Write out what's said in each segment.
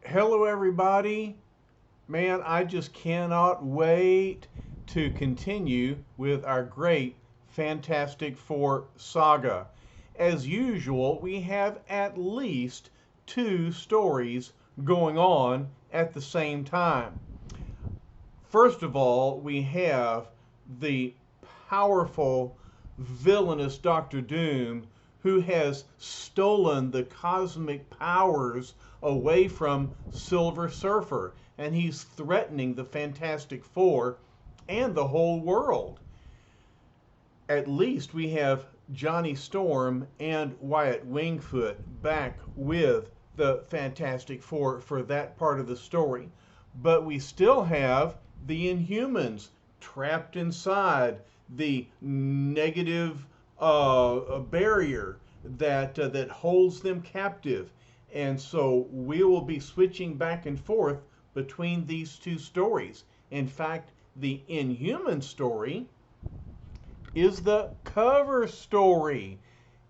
Hello, everybody. Man, I just cannot wait to continue with our great Fantastic Four saga. As usual, we have at least two stories going on at the same time. First of all, we have the powerful, villainous Doctor Doom who has stolen the cosmic powers away from Silver Surfer, and he's threatening the Fantastic Four and the whole world. At least we have Johnny Storm and Wyatt Wingfoot back with the Fantastic Four for that part of the story. But we still have the Inhumans trapped inside the negative barrier that holds them captive. And so we will be switching back and forth between these two stories. In fact, the Inhuman story is the cover story.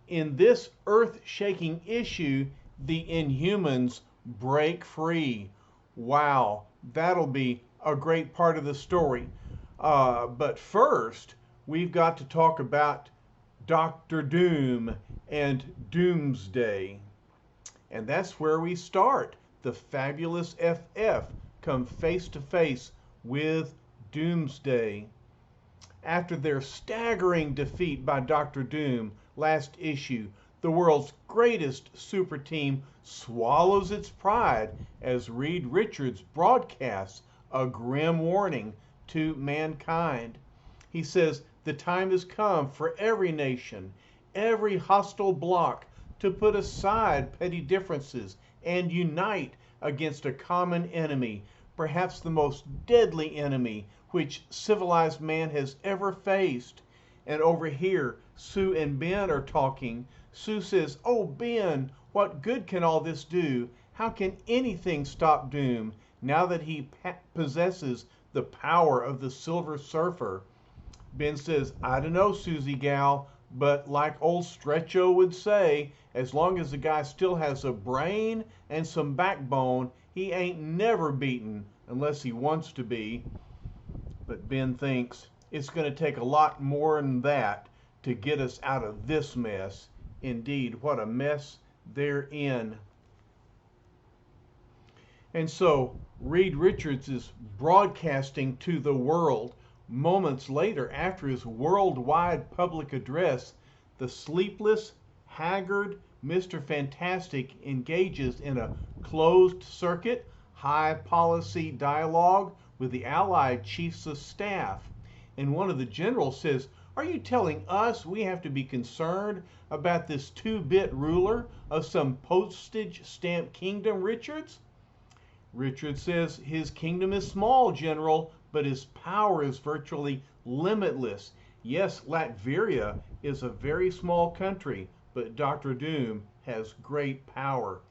In this earth-shaking issue, the Inhumans break free. Wow, that'll be a great part of the story. But first, we've got to talk about Doctor Doom and Doomsday. And that's where we start. The fabulous FF come face to face with Doomsday. After their staggering defeat by Doctor Doom last issue, the world's greatest super team swallows its pride as Reed Richards broadcasts a grim warning to mankind. He says the time has come for every nation, every hostile bloc to put aside petty differences and unite against a common enemy, perhaps the most deadly enemy which civilized man has ever faced. And over here, Sue and Ben are talking. Sue says, "Oh, Ben, what good can all this do? How can anything stop Doom now that he possesses the power of the Silver Surfer?" Ben says, "I don't know, Susie gal, but like old Stretcho would say, as long as the guy still has a brain and some backbone, he ain't never beaten unless he wants to be." But Ben thinks it's going to take a lot more than that to get us out of this mess. Indeed, what a mess they're in. And so Reed Richards is broadcasting to the world. Moments later, after his worldwide public address, the sleepless, haggard Mr. Fantastic engages in a closed circuit, high policy dialogue with the Allied chiefs of staff. And one of the generals says, "Are you telling us we have to be concerned about this two-bit ruler of some postage stamp kingdom, Richards?" Richards says his kingdom is small, General, but his power is virtually limitless. Yes, Latveria is a very small country, but Doctor Doom has great power.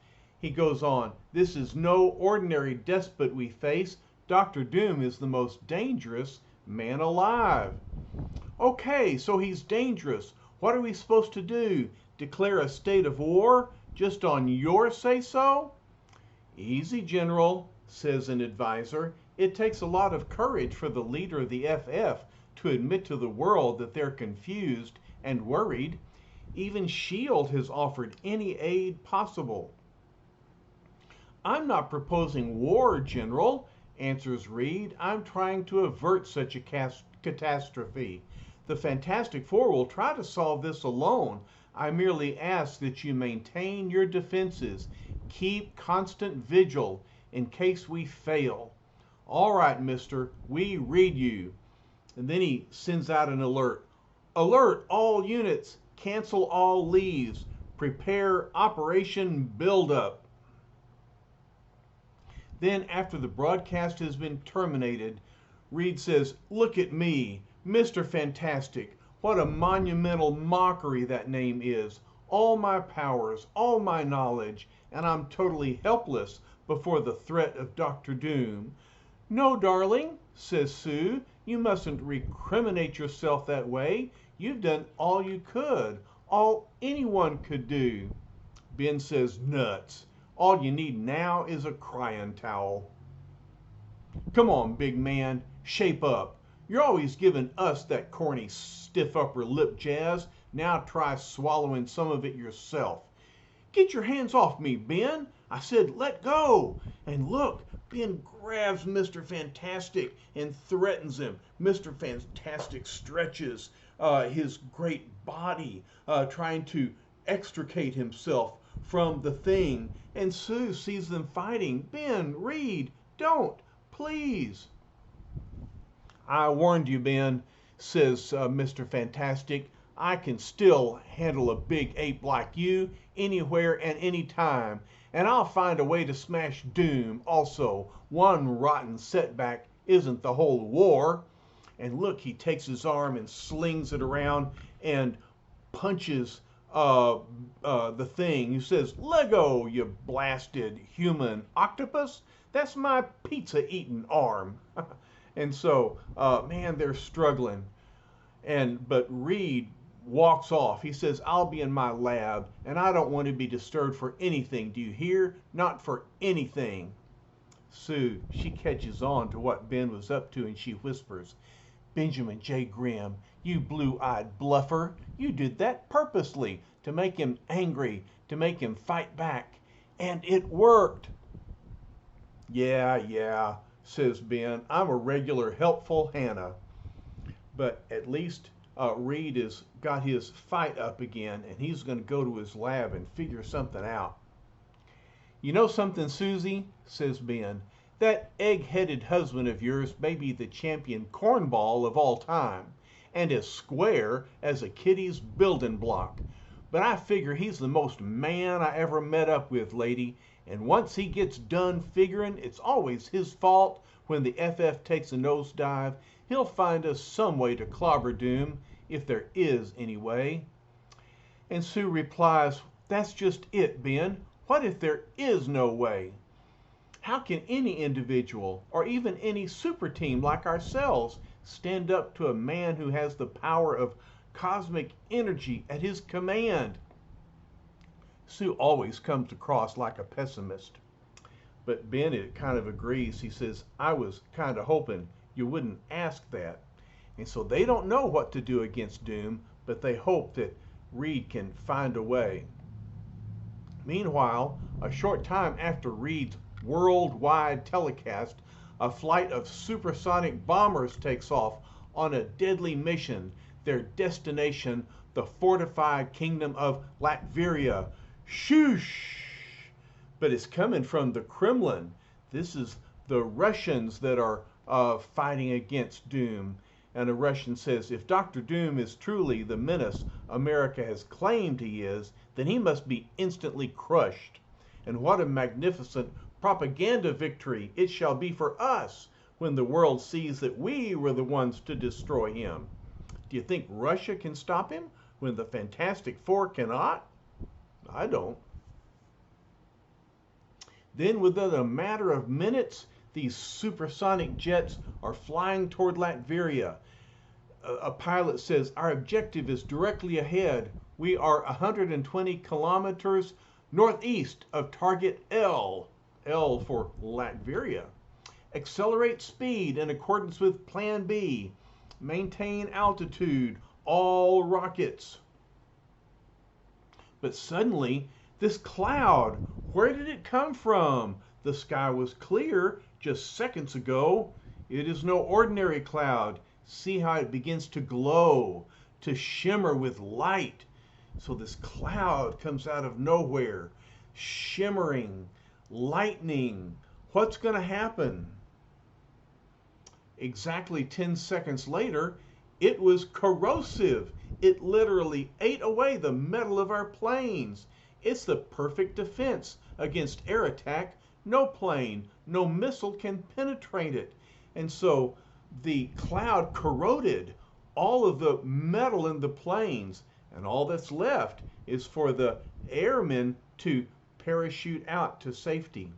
He goes on, "This is no ordinary despot we face. Doctor Doom is the most dangerous man alive." "Okay, so he's dangerous. What are we supposed to do? Declare a state of war just on your say-so?" "Easy, General," says an advisor. "It takes a lot of courage for the leader of the FF to admit to the world that they're confused and worried. Even S.H.I.E.L.D. has offered any aid possible." "I'm not proposing war, General," answers Reed. "I'm trying to avert such a catastrophe. The Fantastic Four will try to solve this alone. I merely ask that you maintain your defenses. Keep constant vigil in case we fail." "All right, mister, we read you." And then he sends out an alert. "Alert all units, cancel all leaves, prepare Operation Buildup." Then, after the broadcast has been terminated, Reed says, "Look at me, Mr. Fantastic. What a monumental mockery that name is. All my powers, all my knowledge, and I'm totally helpless before the threat of Doctor Doom." "No, darling," says Sue, "you mustn't recriminate yourself that way. You've done all you could, all anyone could do." Ben says, "Nuts. All you need now is a crying towel. Come on, big man, shape up. You're always giving us that corny, stiff upper lip jazz. Now try swallowing some of it yourself. Get your hands off me, Ben. I said let go. And look, Ben grabs Mr. Fantastic and threatens him. Mr. Fantastic stretches his great body, trying to extricate himself from the thing. And Sue sees them fighting. Ben, Reed, don't, please. I warned you, Ben, says Mr. Fantastic. I can still handle a big ape like you anywhere and anytime. And I'll find a way to smash Doom also. One rotten setback isn't the whole war. And look, he takes his arm and slings it around and punches the thing. He says, Lego, you blasted human octopus. That's my pizza-eating arm. And so, man, they're struggling. But Reed walks off. He says, I'll be in my lab, and I don't want to be disturbed for anything. Do you hear? Not for anything. Sue, she catches on to what Ben was up to, and she whispers, Benjamin J. Grimm, you blue-eyed bluffer. You did that purposely to make him angry, to make him fight back. And it worked. Yeah, says Ben. I'm a regular helpful Hannah. But at least Reed has got his fight up again, and he's going to go to his lab and figure something out. You know something, Susie, says Ben. That egg-headed husband of yours may be the champion cornball of all time, and as square as a kitty's building block. But I figure he's the most man I ever met up with, lady, and once he gets done figuring it's always his fault when the FF takes a nosedive, he'll find us some way to clobber Doom, if there is any way. And Sue replies, that's just it, Ben. What if there is no way? How can any individual, or even any super team like ourselves, stand up to a man who has the power of cosmic energy at his command? Sue always comes across like a pessimist. But Ben kind of agrees. He says, I was kind of hoping you wouldn't ask that. And so they don't know what to do against Doom, but they hope that Reed can find a way. Meanwhile, a short time after Reed's worldwide telecast, a flight of supersonic bombers takes off on a deadly mission, their destination, the fortified kingdom of Latveria. Shoosh! But it's coming from the Kremlin. This is the Russians that are fighting against Doom. And a Russian says, if Dr. Doom is truly the menace America has claimed he is, then he must be instantly crushed. And what a magnificent propaganda victory it shall be for us when the world sees that we were the ones to destroy him. Do you think Russia can stop him when the Fantastic Four cannot? I don't. Then within a matter of minutes, these supersonic jets are flying toward Latveria. A pilot says, our objective is directly ahead. We are 120 kilometers northeast of target L. L for Latveria. Accelerate speed in accordance with Plan B. Maintain altitude, all rockets. But suddenly, this cloud, where did it come from? The sky was clear just seconds ago. It is no ordinary cloud. See how it begins to glow, to shimmer with light. So this cloud comes out of nowhere, shimmering, lightning. What's going to happen? Exactly 10 seconds later, it was corrosive. It literally ate away the metal of our planes. It's the perfect defense against air attack. No plane, no missile can penetrate it. And so the cloud corroded all of the metal in the planes, and all that's left is for the airmen to parachute out to safety.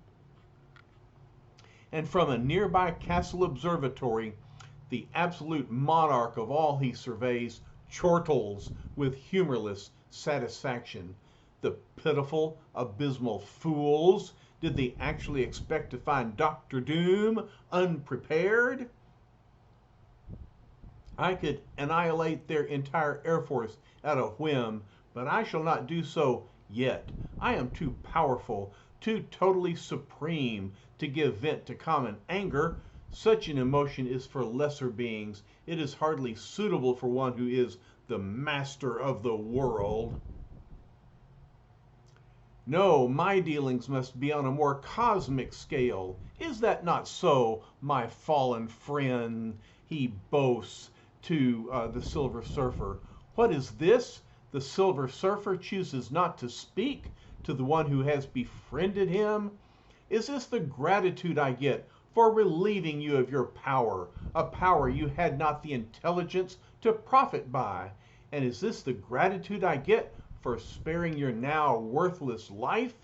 And from a nearby castle observatory, the absolute monarch of all he surveys chortles with humorless satisfaction. The pitiful, abysmal fools! Did they actually expect to find Doctor Doom unprepared? I could annihilate their entire Air Force at a whim, but I shall not do so yet. I am too powerful, too totally supreme to give vent to common anger. Such an emotion is for lesser beings. It is hardly suitable for one who is the master of the world. No, my dealings must be on a more cosmic scale. Is that not so, my fallen friend? He boasts to the Silver Surfer. What is this? The Silver Surfer chooses not to speak to the one who has befriended him? Is this the gratitude I get for relieving you of your power, a power you had not the intelligence to profit by? And is this the gratitude I get for sparing your now worthless life?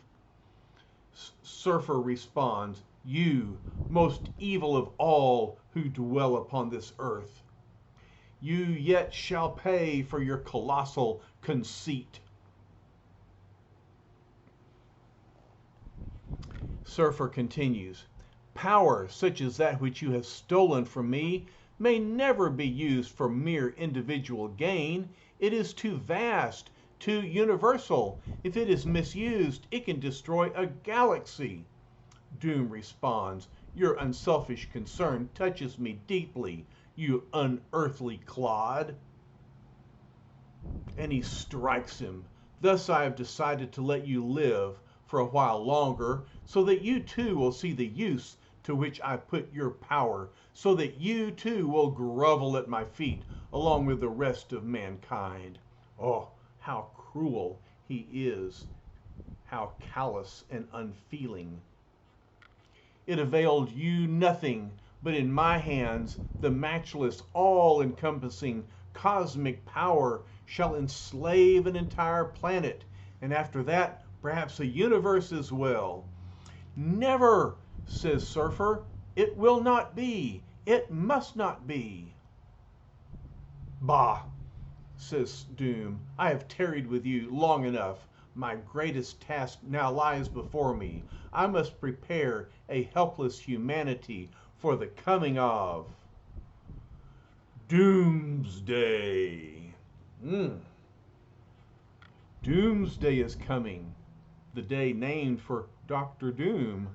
Surfer responds, you, most evil of all who dwell upon this earth. You yet shall pay for your colossal conceit. Surfer continues, power such as that which you have stolen from me may never be used for mere individual gain. It is too vast, too universal. If it is misused, it can destroy a galaxy. Doom responds, your unselfish concern touches me deeply, you unearthly clod. And he strikes him. Thus I have decided to let you live for a while longer, so that you too will see the use to which I put your power, so that you too will grovel at my feet along with the rest of mankind. Oh, how cruel he is, how callous and unfeeling. It availed you nothing, but in my hands the matchless, all-encompassing cosmic power shall enslave an entire planet, and after that, perhaps a universe as well. Never, says Surfer. It will not be. It must not be. Bah, says Doom. I have tarried with you long enough. My greatest task now lies before me. I must prepare a helpless humanity for the coming of Doomsday. Doomsday is coming, the day named for Doctor Doom.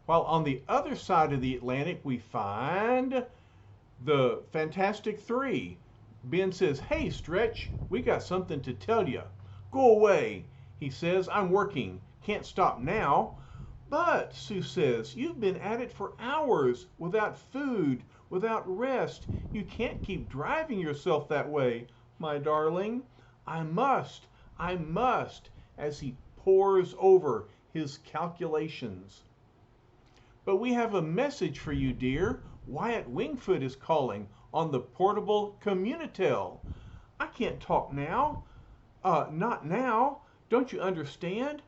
While on the other side of the Atlantic, we find the Fantastic Three. Ben says, hey, Stretch, we got something to tell you. Go away, he says. I'm working. Can't stop now. But, Sue says, you've been at it for hours without food, without rest. You can't keep driving yourself that way, my darling. I must, as he pores over his calculations. But we have a message for you, dear. Wyatt Wingfoot is calling on the portable Communitel. I can't talk now. Not now. Don't you understand?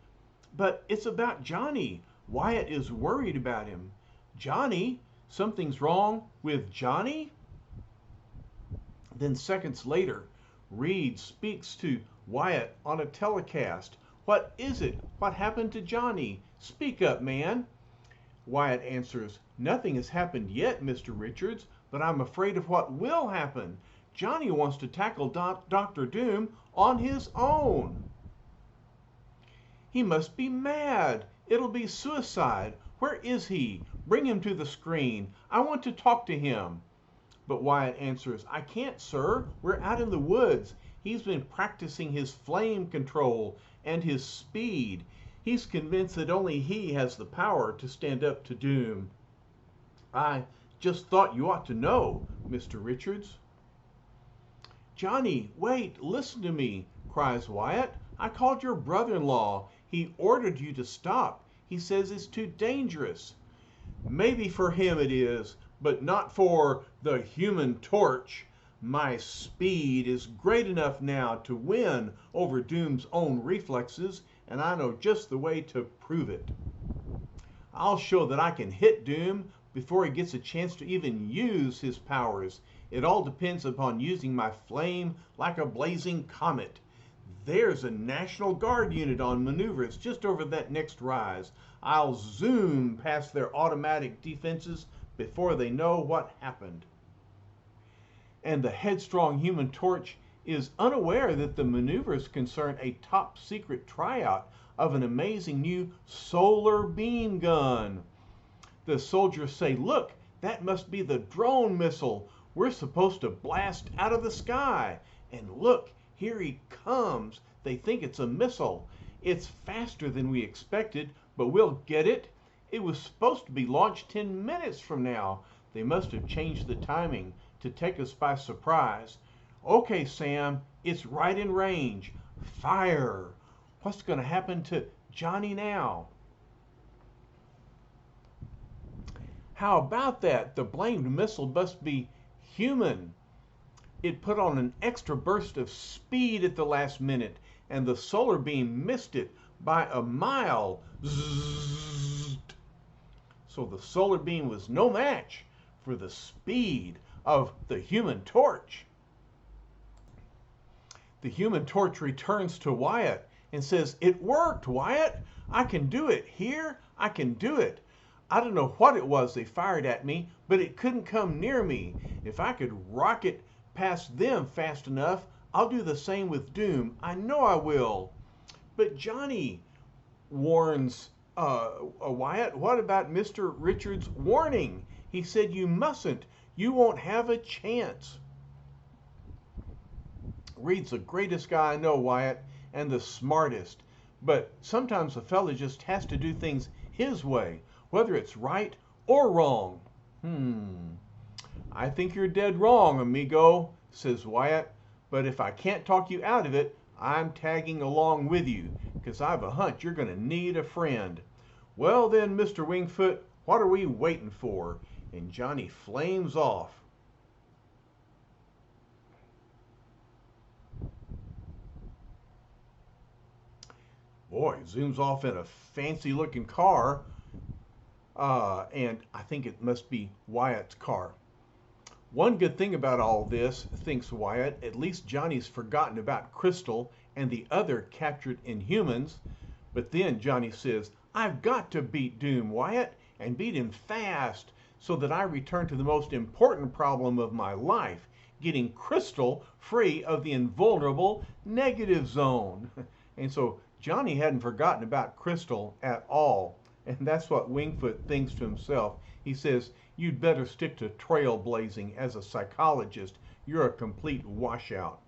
But it's about Johnny. Wyatt is worried about him. Johnny? Something's wrong with Johnny? Then seconds later, Reed speaks to Wyatt on a telecast. What is it? What happened to Johnny? Speak up, man. Wyatt answers, nothing has happened yet, Mr. Richards, but I'm afraid of what will happen. Johnny wants to tackle Dr. Doom on his own. He must be mad. It'll be suicide. Where is he? Bring him to the screen. I want to talk to him. But Wyatt answers, I can't, sir. We're out in the woods. He's been practicing his flame control and his speed. He's convinced that only he has the power to stand up to Doom. I just thought you ought to know, Mr. Richards. Johnny, wait, listen to me, cries Wyatt. I called your brother-in-law. He ordered you to stop. He says it's too dangerous. Maybe for him it is, but not for the Human Torch. My speed is great enough now to win over Doom's own reflexes, and I know just the way to prove it. I'll show that I can hit Doom before he gets a chance to even use his powers. It all depends upon using my flame like a blazing comet. There's a National Guard unit on maneuvers just over that next rise. I'll zoom past their automatic defenses before they know what happened. And the headstrong Human Torch is unaware that the maneuvers concern a top secret tryout of an amazing new solar beam gun. The soldiers say, "Look, that must be the drone missile we're supposed to blast out of the sky. And look, here he comes." They think it's a missile. It's faster than we expected, but we'll get it. It was supposed to be launched 10 minutes from now. They must have changed the timing to take us by surprise. Okay, Sam, it's right in range. Fire! What's going to happen to Johnny now? How about that? The blamed missile must be human. It put on an extra burst of speed at the last minute, and the solar beam missed it by a mile. Zzzt. So the solar beam was no match for the speed of the Human Torch. The Human Torch returns to Wyatt and says, "It worked, Wyatt. I can do it. Here, I can do it. I don't know what it was they fired at me, but it couldn't come near me. If I could rocket past them fast enough, I'll do the same with Doom. I know I will." "But Johnny," warns Wyatt, "what about Mr. Richards' warning? He said you mustn't. You won't have a chance." "Reed's the greatest guy I know, Wyatt, and the smartest. But sometimes a fella just has to do things his way, whether it's right or wrong." "I think you're dead wrong, amigo," says Wyatt. "But if I can't talk you out of it, I'm tagging along with you, because I've a hunch you're going to need a friend." "Well then, Mr. Wingfoot, what are we waiting for?" And Johnny flames off. Boy, zooms off in a fancy looking car. And I think it must be Wyatt's car. One good thing about all this, thinks Wyatt, at least Johnny's forgotten about Crystal and the other captured Inhumans. But then Johnny says, "I've got to beat Doom, Wyatt, and beat him fast, so that I return to the most important problem of my life, getting Crystal free of the invulnerable negative zone." And so Johnny hadn't forgotten about Crystal at all. And that's what Wingfoot thinks to himself. He says, "You'd better stick to trailblazing as a psychologist. You're a complete washout."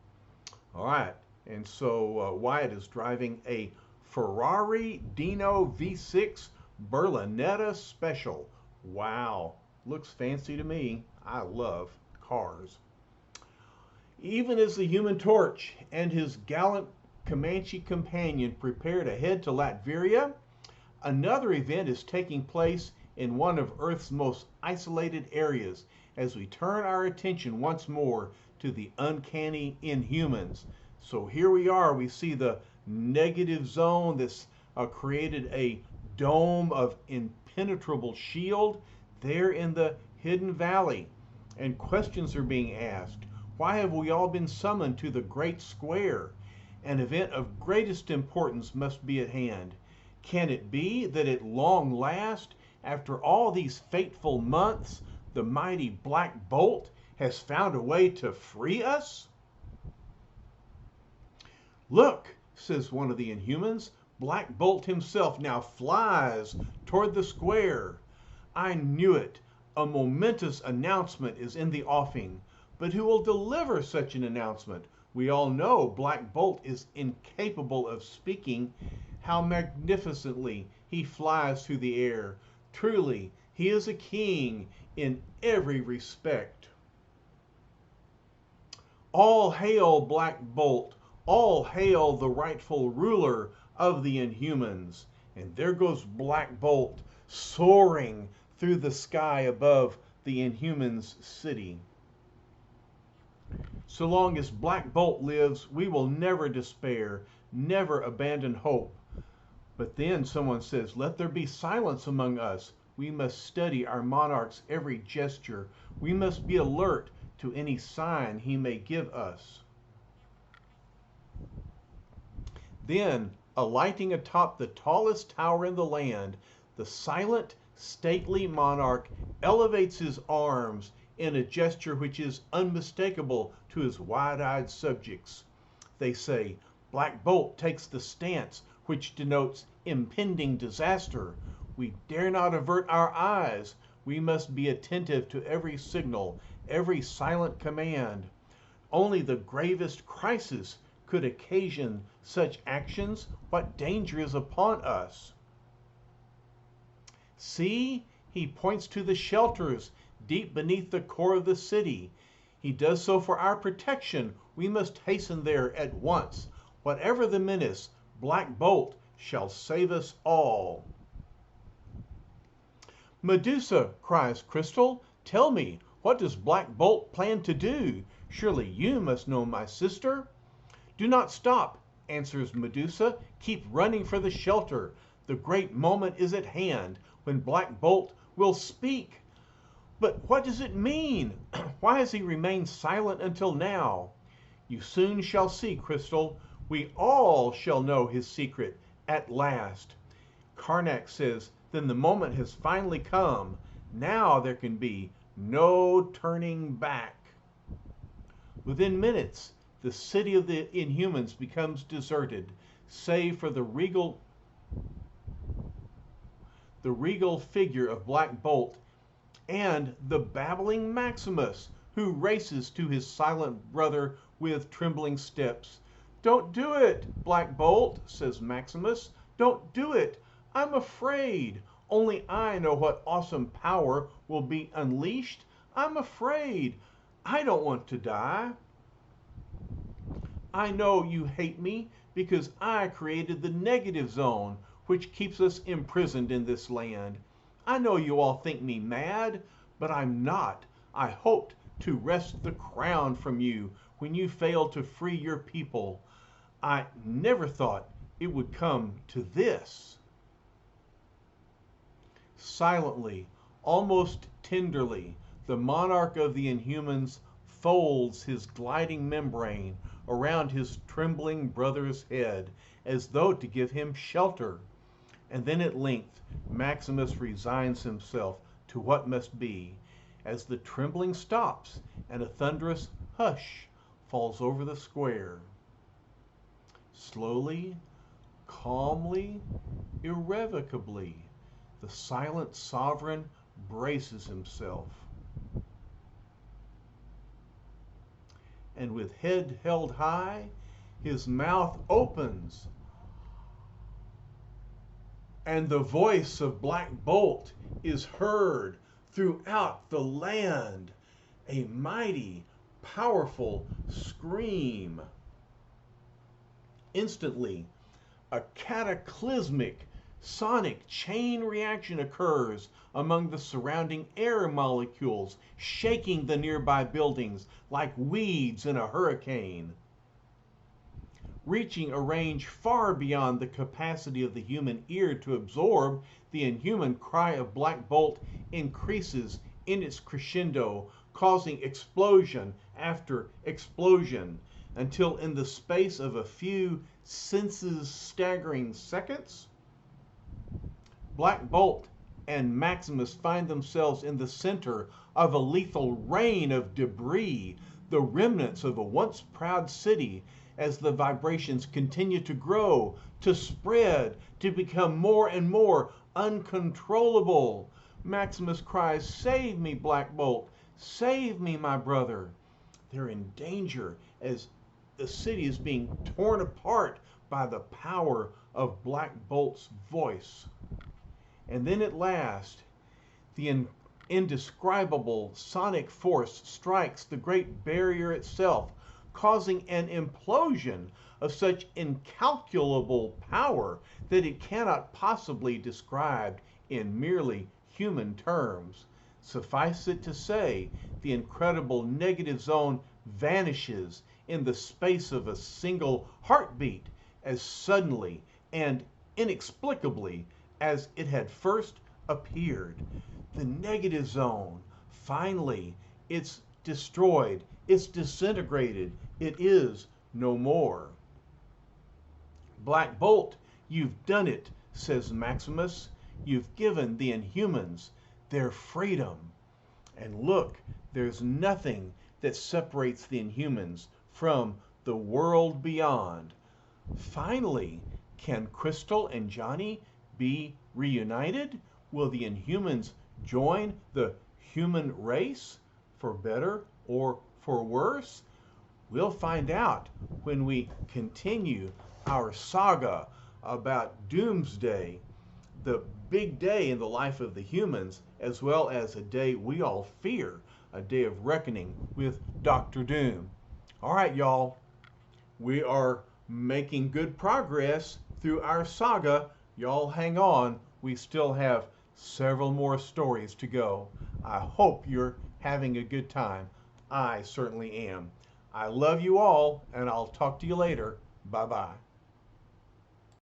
All right. And so Wyatt is driving a Ferrari Dino V6 Berlinetta Special. Wow. Looks fancy to me. I love cars. Even as the Human Torch and his gallant Comanche companion prepare to head to Latveria, another event is taking place in one of Earth's most isolated areas as we turn our attention once more to the uncanny Inhumans. So here we are, we see the negative zone that's created a dome of impenetrable shield there in the hidden valley. And questions are being asked. Why have we all been summoned to the Great Square? An event of greatest importance must be at hand. Can it be that at long last, after all these fateful months, the mighty Black Bolt has found a way to free us? "Look," says one of the Inhumans, "Black Bolt himself now flies toward the square." "I knew it. A momentous announcement is in the offing. But who will deliver such an announcement? We all know Black Bolt is incapable of speaking. How magnificently he flies through the air. Truly, he is a king in every respect." "All hail Black Bolt! All hail the rightful ruler of the Inhumans!" And there goes Black Bolt, soaring through the sky above the Inhumans' city. So long as Black Bolt lives, we will never despair, never abandon hope. But then someone says, "Let there be silence among us. We must study our monarch's every gesture. We must be alert to any sign he may give us." Then, alighting atop the tallest tower in the land, the silent, stately monarch elevates his arms in a gesture which is unmistakable to his wide-eyed subjects. They say, Black Bolt takes the stance which denotes impending disaster. We dare not avert our eyes. We must be attentive to every signal, every silent command. Only the gravest crisis could occasion such actions. What danger is upon us? See, he points to the shelters deep beneath the core of the city. He does so for our protection. We must hasten there at once. Whatever the menace, Black Bolt shall save us all. Medusa, cries Crystal, tell me, what does Black Bolt plan to do? Surely you must know, my sister. Do not stop, answers Medusa. Keep running for the shelter. The great moment is at hand when Black Bolt will speak. But what does it mean? Why has he remained silent until now? You soon shall see, Crystal. We all shall know his secret at last. Karnak says, then the moment has finally come. Now there can be no turning back. Within minutes, the city of the Inhumans becomes deserted, save for the regal figure of Black Bolt and the babbling Maximus, who races to his silent brother with trembling steps. Don't do it, Black Bolt, says Maximus. Don't do it. I'm afraid. Only I know what awesome power will be unleashed. I'm afraid. I don't want to die. I know you hate me because I created the negative zone, which keeps us imprisoned in this land. I know you all think me mad, but I'm not. I hoped to wrest the crown from you when you failed to free your people. I never thought it would come to this. Silently, almost tenderly, the monarch of the Inhumans folds his gliding membrane around his trembling brother's head, as though to give him shelter. And then at length Maximus resigns himself to what must be, as the trembling stops and a thunderous hush falls over the square. Slowly, calmly, irrevocably, the silent sovereign braces himself. And with head held high, his mouth opens, and the voice of Black Bolt is heard throughout the land, a mighty, powerful scream. Instantly, a cataclysmic sonic chain reaction occurs among the surrounding air molecules, shaking the nearby buildings like weeds in a hurricane. Reaching a range far beyond the capacity of the human ear to absorb, the inhuman cry of Black Bolt increases in its crescendo, causing explosion after explosion, until in the space of a few senses-staggering seconds, Black Bolt and Maximus find themselves in the center of a lethal rain of debris, the remnants of a once proud city, as the vibrations continue to grow, to spread, to become more and more uncontrollable. Maximus cries, "Save me, Black Bolt! Save me, my brother!" They're in danger as the city is being torn apart by the power of Black Bolt's voice. And then at last, the indescribable sonic force strikes the great barrier itself, causing an implosion of such incalculable power that it cannot possibly be described in merely human terms. Suffice it to say, the incredible negative zone vanishes in the space of a single heartbeat as suddenly and inexplicably as it had first appeared. The negative zone, finally, it's destroyed, it's disintegrated, it is no more. Black Bolt, you've done it, says Maximus. You've given the Inhumans their freedom. And look, there's nothing that separates the Inhumans from the world beyond. Finally, can Crystal and Johnny be reunited? Will the Inhumans join the human race, for better or for worse? We'll find out when we continue our saga about Doomsday, the big day in the life of the humans, as well as a day we all fear, a day of reckoning with Doctor Doom. All right, y'all, we are making good progress through our saga. Y'all hang on, we still have several more stories to go. I hope you're having a good time. I certainly am. I love you all, and I'll talk to you later. Bye-bye.